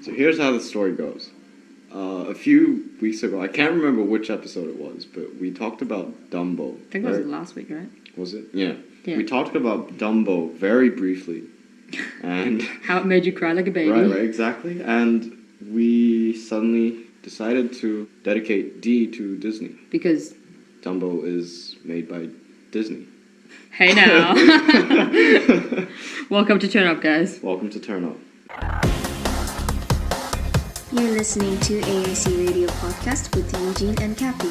So here's how the story goes. A few weeks ago, I can't remember which episode it was, but we talked about Dumbo. I think it was last week, right? Was it? Yeah. We talked about Dumbo very briefly. And how it made you cry like a baby. Right, exactly. And we suddenly decided to dedicate D to Disney. Because Dumbo is made by Disney. Hey now. Welcome to Turn Up, guys. Welcome to Turn Up. You're listening to AAC Radio Podcast with Eugene and Cappy.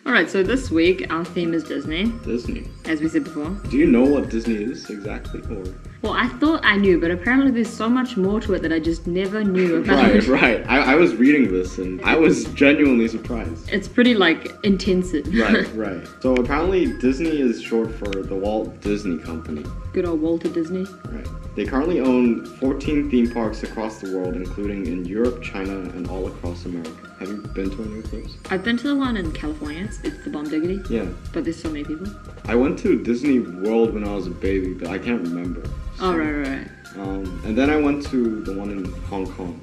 Alright, so this week our theme is Disney. Disney. As we said before. Do you know what Disney is exactly? Or? Well, I thought I knew, but apparently there's so much more to it that I just never knew about. Right. I was reading this and I was genuinely surprised. It's pretty, intensive. Right. So apparently Disney is short for the Walt Disney Company. Good old Walter Disney. Right. They currently own 14 theme parks across the world, including in Europe, China, and all across America. Have you been to any of those? I've been to the one in California. It's the Bomb Diggity. Yeah. But there's so many people. I went to Disney World when I was a baby, but I can't remember. So, oh, right. And then I went to the one in Hong Kong.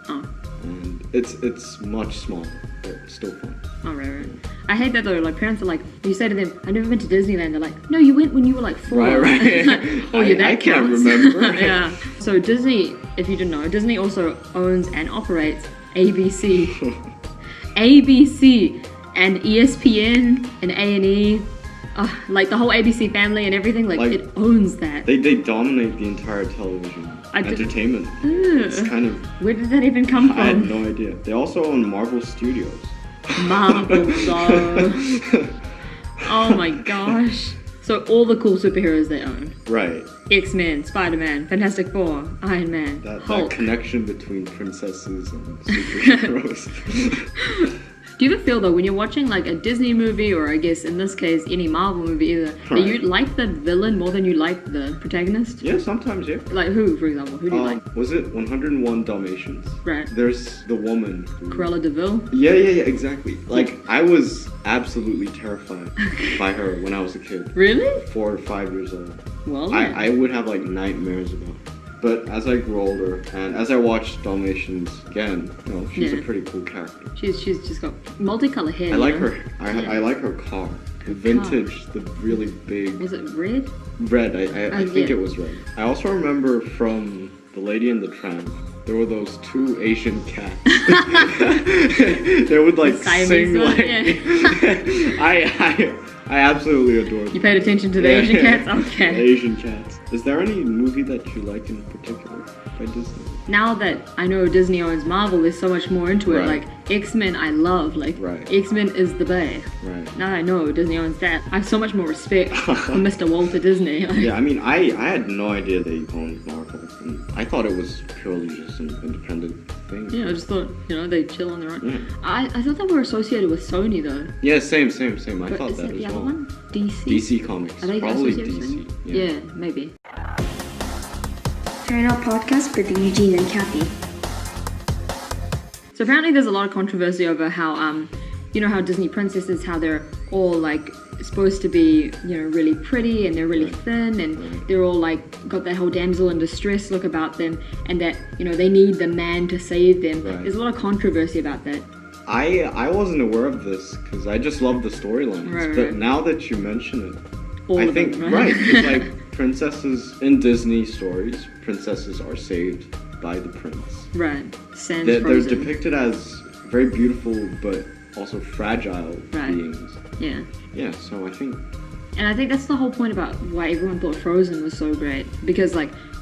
Oh. And it's much smaller, but still fun. Oh, right. I hate that though. Parents are like, you say to them, I've never been to Disneyland. They're like, no, you went when you were 4. Right. Oh, yeah, that I can't counts. remember. Yeah. So Disney, if you didn't know, Disney also owns and operates ABC. ABC and ESPN and A&E. The whole ABC family and everything, it owns that. They dominate the entire television entertainment. It's kind of... Where did that even come from? I had no idea. They also own Marvel Studios. Marvel though. Oh my gosh. So all the cool superheroes they own. Right. X-Men, Spider-Man, Fantastic Four, Iron Man, That connection between princesses and superheroes. Do you ever feel though when you're watching a Disney movie, or I guess in this case any Marvel movie either, that you like the villain more than you like the protagonist? Yeah, sometimes, yeah. Like who, for example? Who do you like? Was it 101 Dalmatians? Right. There's the woman who... Cruella de Vil? Yeah, exactly. I was absolutely terrified by her when I was a kid. Really? 4 or 5 years old. Well, I would have nightmares about her. But as I grew older, and as I watched Dalmatians again, she's a pretty cool character. She's just got multicolored hair. I like her. I like her car. The vintage, the really big... Was it red? Red. I think it was red. I also remember from The Lady and the Tramp, there were those 2 Asian cats. They would sing I absolutely adore them. You paid attention to the Asian cats? Okay. The Asian cats. Is there any movie that you like in particular by Disney? Now that I know Disney owns Marvel, there's so much more into it. Right. X-Men I love. X-Men is the bae. Right. Now that I know Disney owns that, I have so much more respect for Mr. Walter Disney. Yeah, I had no idea they owned Marvel. I thought it was purely just an independent thing. Yeah, I just thought, they chill on their own. Yeah. I thought they were associated with Sony though. Yeah, same. I thought is that it as the well. other one? DC? DC Comics. Are they probably associated with DC. Sony? Yeah, maybe. Turn Up Podcast with Eugene and Cappy. So apparently there's a lot of controversy over how, how Disney princesses, how they're all supposed to be, really pretty and they're really thin and they're all got that whole damsel in distress look about them, and that, they need the man to save them. Right. There's a lot of controversy about that. I wasn't aware of this because I just love the storylines. Right. But now that you mention it, All I of think, them, right? It's princesses in Disney stories, princesses are saved by the prince. Right. They're depicted as very beautiful but also fragile beings. Yeah. Yeah, so I think... And I think that's the whole point about why everyone thought Frozen was so great. Because,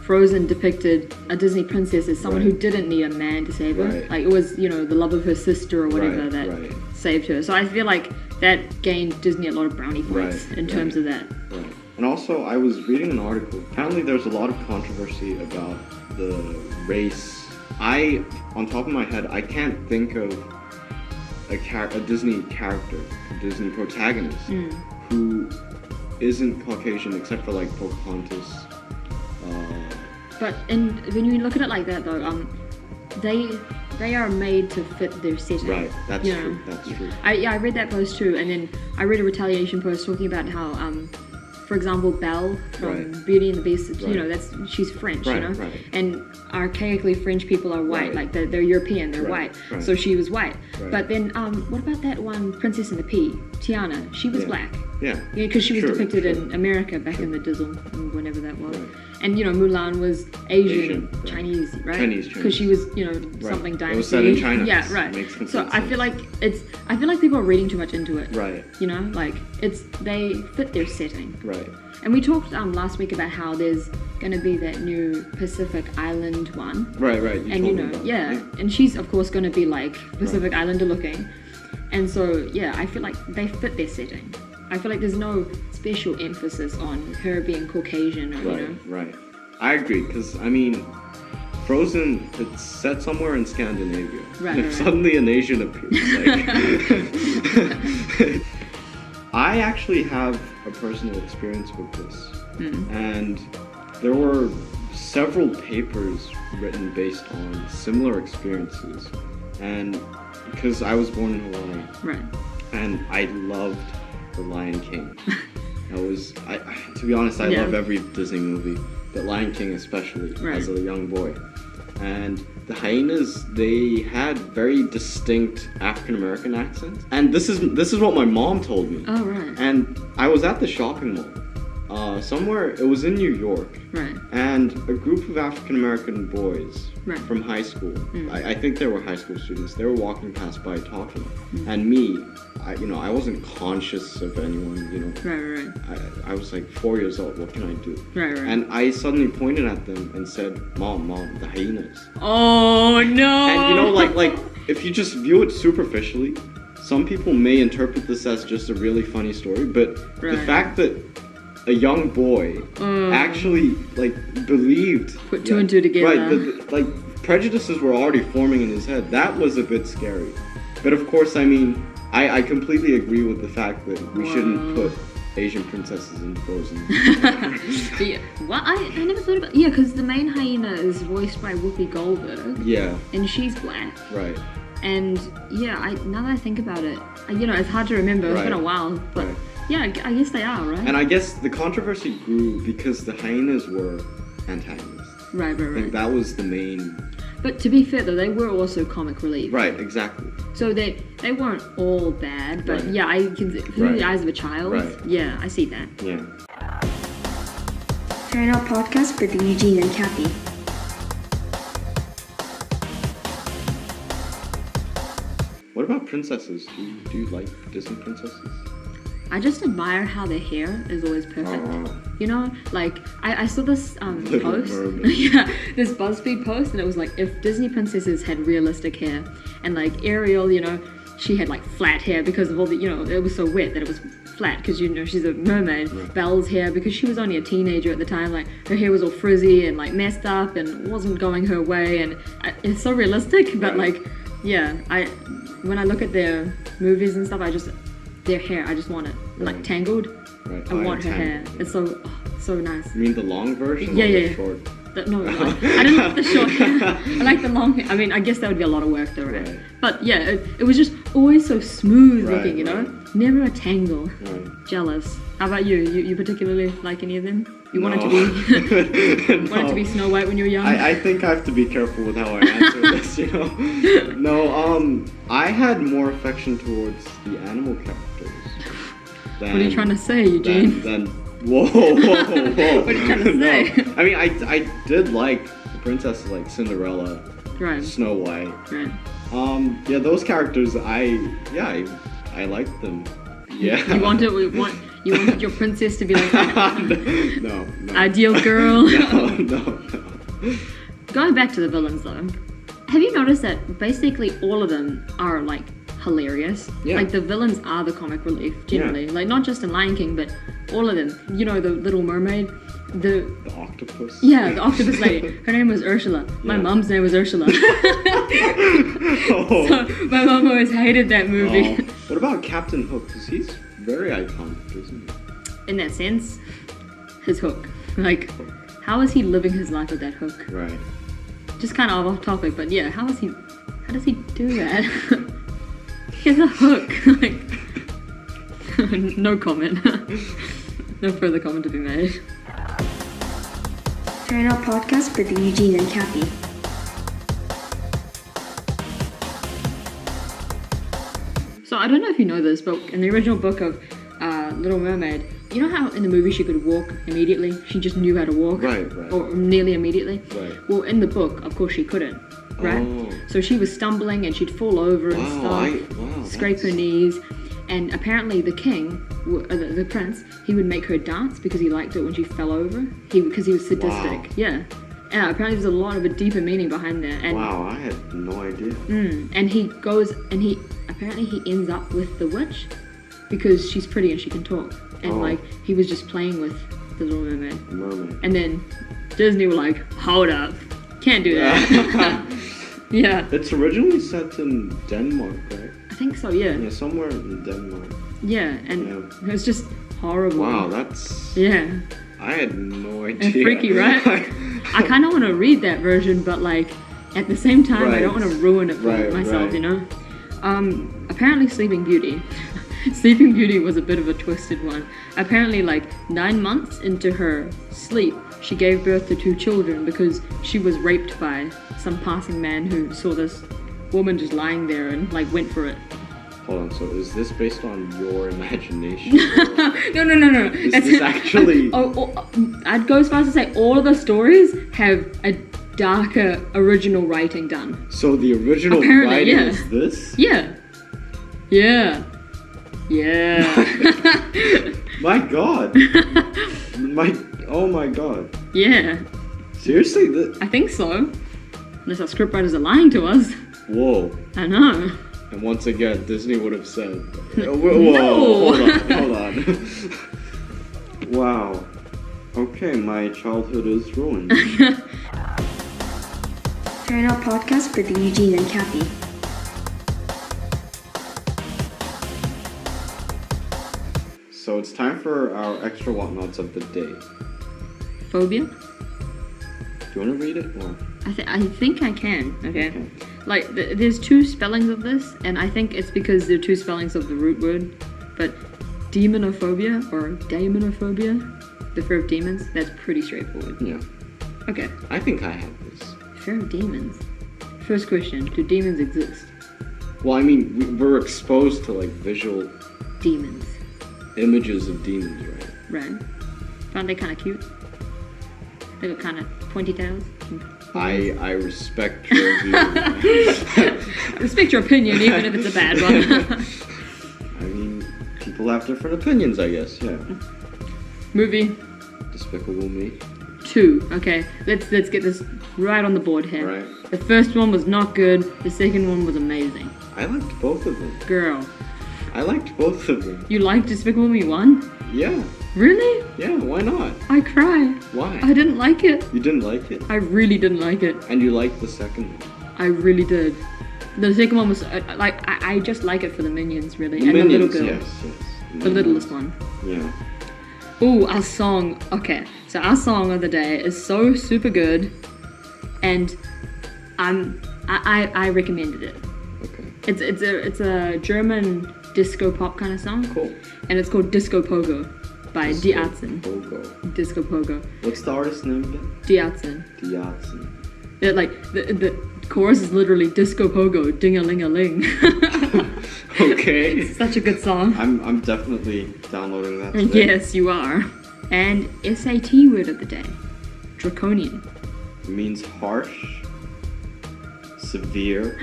Frozen depicted a Disney princess as someone who didn't need a man to save her. Right. It was, the love of her sister or whatever that saved her. So I feel like that gained Disney a lot of brownie points in terms of that. Right. And also, I was reading an article. Apparently, there's a lot of controversy about the race. On top of my head, I can't think of a Disney character, a Disney protagonist, who isn't Caucasian except for Pocahontas. But when you look at it like that, though, they are made to fit their setting. Right, that's true. That's true. I read that post too, and then I read a retaliation post talking about how for example, Belle from Beauty and the Beast. You know, she's French. You know, and archaically French people are white. Like they're European. They're white. So she was white. But then, what about that one Princess and the Pea, Tiana? She was black. Yeah, because she was depicted in America back in the Dizzle, whenever that was. And, you know, Mulan was Asian Chinese, right? Chinese. Because she was, you know, something dynasty. It was set in China. Yeah, right. So I feel like people are reading too much into it. Right. You know, like they fit their setting. Right. And we talked last week about how there's going to be that new Pacific Island one. Right. And you know, and she's of course going to be like Pacific Islander looking. And so I feel like they fit their setting. I feel like there's no special emphasis on her being Caucasian or, you know. Right. I agree, because, I mean, Frozen, it's set somewhere in Scandinavia. Right. If suddenly an Asian appears, like... I actually have a personal experience with this. And there were several papers written based on similar experiences. And because I was born in Hawaii. Right. And I loved The Lion King. To be honest, I love every Disney movie, but Lion King especially, as a young boy. And the hyenas, they had very distinct African American accents. And this is what my mom told me. Oh, right. And I was at the shopping mall. Somewhere, it was in New York. Right. And a group of African American boys from high school, I think they were high school students, they were walking past by talking. And me, I wasn't conscious of anyone, you know. Right. I was like 4 years old, what can I do? Right. And I suddenly pointed at them and said, Mom, the hyenas. Oh, no! And you know, like if you just view it superficially, some people may interpret this as just a really funny story, but the fact that a young boy actually, like, believed... Put two and two together. Right, like, prejudices were already forming in his head. That was a bit scary. But of course, I mean, I completely agree with the fact that we shouldn't put Asian princesses in Frozen. Well, I never thought about... Yeah, because the main hyena is voiced by Whoopi Goldberg. Yeah. And she's black. Right. And, now that I think about it, you know, it's hard to remember. It's been a while, but... Yeah, I guess they are, right? And I guess the controversy grew because the hyenas were antagonists. Right. I think that was the main... But to be fair, though, they were also comic relief. Right, exactly. So they weren't all bad, but I can... Through the eyes of a child, yeah, I see that. Yeah. Turn Out Podcast with Eugene and Kathy. What about princesses? Do you like Disney princesses? I just admire how their hair is always perfect. You know, like I saw this post, this BuzzFeed post, and it was like, if Disney princesses had realistic hair, and like Ariel, you know, she had like flat hair because of all the, you know, it was so wet that it was flat because, you know, she's a mermaid. Belle's hair, because she was only a teenager at the time, like her hair was all frizzy and like messed up and wasn't going her way, and it's so realistic. But like, when I look at their movies and stuff, their hair, I just want it like tangled. I want her hair. It's so nice. You mean the long version? Yeah. Or the short? No, I don't like the short hair. I like the long hair. I mean, I guess that would be a lot of work though, right? But yeah, it was just always so smooth looking, you know? Never a tangle. Jealous. How about you? You particularly like any of them? You wanted to be wanted to be Snow White when you were young? I think I have to be careful with how I answer this, you know? No, I had more affection towards the animal characters. What are you trying to say, Eugene? Whoa. What are you trying to say? No. I mean, I did like the princesses like Cinderella, Snow White. Right. Yeah, those characters, I liked them. Yeah. You wanted your princess to be like that? No. Ideal girl? No. Going back to the villains though, have you noticed that basically all of them are like hilarious? Yeah. Like the villains are the comic relief generally. Like not just in Lion King, but all of them. You know, the Little Mermaid, the octopus. Yeah, the octopus lady. Her name was Ursula. My mom's name was Ursula. So my mom always hated that movie. What about Captain Hook? Because he's very iconic, isn't he? In that sense, his hook. Like, how is he living his life with that hook? Right. Just kind of off topic, but yeah, how does he do that? He has a hook. Like, no comment. No further comment to be made. Try Out Podcast with Eugene and Kathy. So I don't know if you know this, but in the original book of Little Mermaid, you know how in the movie she could walk immediately? She just knew how to walk? Right. Or nearly immediately? Right. Well, in the book, of course, she couldn't. Right? Oh. So she was stumbling and she'd fall over and stuff, scrape her knees. And apparently the king, the prince, he would make her dance because he liked it when she fell over. Because he was sadistic. Wow. Yeah. And apparently there's a lot of a deeper meaning behind that. And, Wow, I had no idea. and he goes and he ends up with the witch because she's pretty and she can talk. And like he was just playing with the Little Mermaid. And then Disney were like, hold up, can't do that. Yeah. It's originally set in Denmark, right? I think so, yeah. Yeah, somewhere in Denmark. Yeah, and it was just horrible. Wow, that's... Yeah. I had no idea. And freaky, right? I kind of want to read that version, but like at the same time, I don't want to ruin it for myself, you know? Apparently Sleeping Beauty. Sleeping Beauty was a bit of a twisted one. Apparently, like 9 months into her sleep, she gave birth to 2 children because she was raped by some passing man who saw this woman just lying there and like went for it. Hold on, so is this based on your imagination? No. Is this actually... I'd go as far as to say all of the stories have a darker original writing done. So the original writing is this? Yeah. My god. Oh my god. Yeah. Seriously? I think so. Unless our scriptwriters are lying to us. Whoa. I know. And once again, Disney would have said... Whoa, No. hold on. Wow. Okay, my childhood is ruined. Try Out Podcast with Eugene and Kathy. So it's time for our extra whatnots of the day. Phobia? Do you want to read it? Or? I think I can. Okay. Like there's 2 spellings of this, and I think it's because there are 2 spellings of the root word. But demonophobia or daemonophobia, the fear of demons, that's pretty straightforward. Yeah. Okay. I think I have this. Fear of demons. First question: do demons exist? Well, I mean, we're exposed to like visual Demons. images of demons, right? Right. Aren't they kind of cute? They got kind of pointy tails. I respect your view. I respect your opinion, even if it's a bad one. I mean, people have different opinions, I guess. Yeah. Movie. Despicable Me. 2. Okay, let's get this right on the board here. Right. The first one was not good. The second one was amazing. I liked both of them. Girl. I liked both of them. You liked Despicable Me 1? Yeah. Really? Yeah, why not? I cried. Why? I didn't like it. You didn't like it? I really didn't like it. And you liked the second one? I really did. The second one was, I just like it for the minions, really. The and minions, the little girl. Yes. The littlest one. Yeah. Ooh, our song. Okay, so our song of the day is so super good, and I recommended it. Okay. It's a German disco pop kind of song. Cool. And it's called Disco Pogo by Die Arzen. Pogo. Disco Pogo. What's the artist name again? Die Arzen. Die Arzen. The chorus is literally Disco Pogo, ding-a-ling-a-ling. Okay. It's such a good song. I'm definitely downloading that today. Yes, you are. And SAT word of the day. Draconian. It means harsh, severe.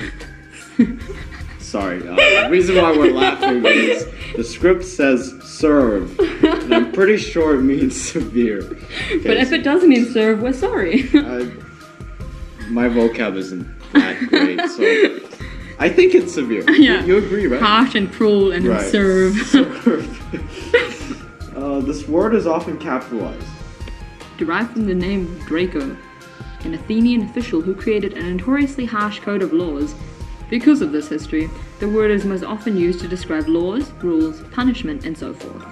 Sorry, the reason why we're laughing is the script says serve, and I'm pretty sure it means severe. Okay, But if it doesn't mean serve, we're sorry. My vocab isn't that great, so I think it's severe. Yeah. You agree, right? Harsh and cruel and then Right. serve. This word is often capitalized. Derived from the name Draco, an Athenian official who created a notoriously harsh code of laws. Because of this history, the word is most often used to describe laws, rules, punishment, and so forth.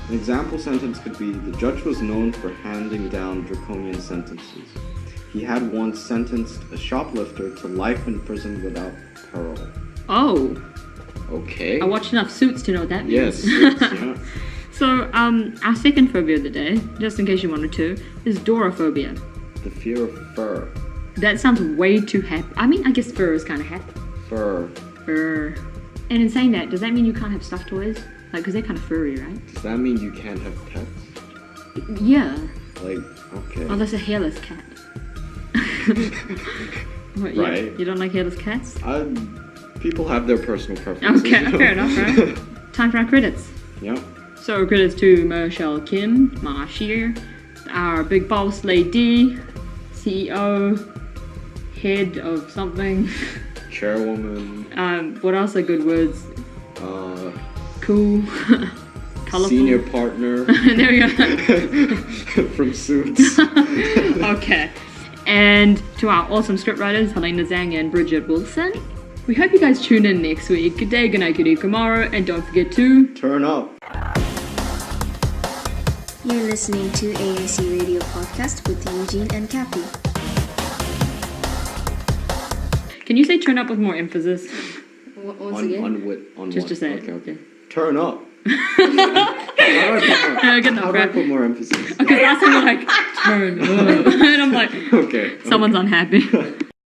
An example sentence could be, the judge was known for handing down draconian sentences. He had once sentenced a shoplifter to life in prison without parole. Oh, Okay. I watched enough Suits to know what that means. Yes. Yeah. So, our second phobia of the day, just in case you wanted to, is dorophobia. The fear of fur. That sounds way too happy. I mean, I guess fur is kind of happy. Fur. Fur. And in saying that, does that mean you can't have stuffed toys? Like, because they're kind of furry, right? Does that mean you can't have pets? Yeah. Like, okay. Unless a hairless cat. What, Right. You don't like hairless cats? People have their personal preferences. Okay, you know? fair enough, right? Time for our credits. Yep. So credits to Michelle Kim, Ma Shear, our big boss lady, CEO, head of something. Chairwoman. What else are good words? Cool. Colorful. Senior partner. There we go. From Suits. Okay. And to our awesome scriptwriters, Helena Zhang and Bridget Wilson. We hope you guys tune in next week. Good day, good night, good evening, tomorrow, and don't forget to Turn up. You're listening to AAC Radio Podcast with Eugene and Kathy. Can you say turn up with more emphasis? Once again? On Just what? to say it. Okay. Turn up. How Good do enough, I right? put more emphasis? Okay, last time you're like, turn up. And I'm like, Okay. someone's unhappy.